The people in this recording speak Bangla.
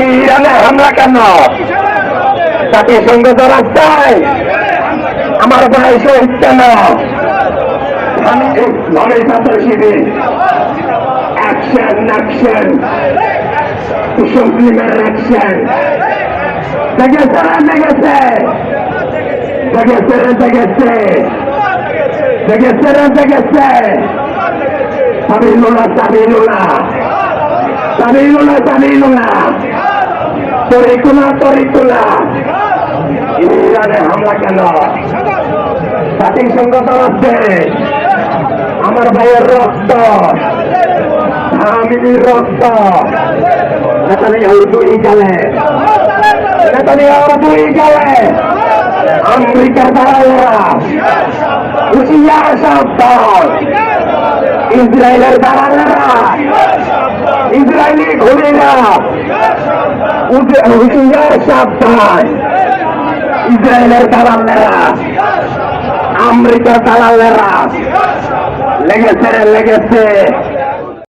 ইরানে হামলা কেন? জাতিসংঘ তো রাস্তায় আমার ভাই শহীদ কেন? ইসলামী ছাত্র শিবির অ্যাকশন অ্যাকশন মুসলিমের অ্যাকশন দেখেছে দেখেছে দেখেছে দেখেছে দেখেছে দেখেছে সাবিলুল্লাহ সাবিলুল্লাহ সাবিলুল্লাহ সাবিলুল্লাহ তরিকুল্লাহ তরিকুল্লাহ ইরানে হামলা কেন? জাতিসংঘ আছে আমার ভাইয়ের রক্ত স্বামীর রক্ত নেতানিয়াহু দুই গালে নেতানিয়াহু দুই গালে আমেরিকার দালালেরা হুঁশিয়ার সাবধান ইসরায়েলের দালালেরা ইসরায়েলি ঘুরেরা হুঁশিয়ার সাবধান ইসরায়েলের দালালেরা আমেরিকার দালালেরা লেগেছে লেগেছে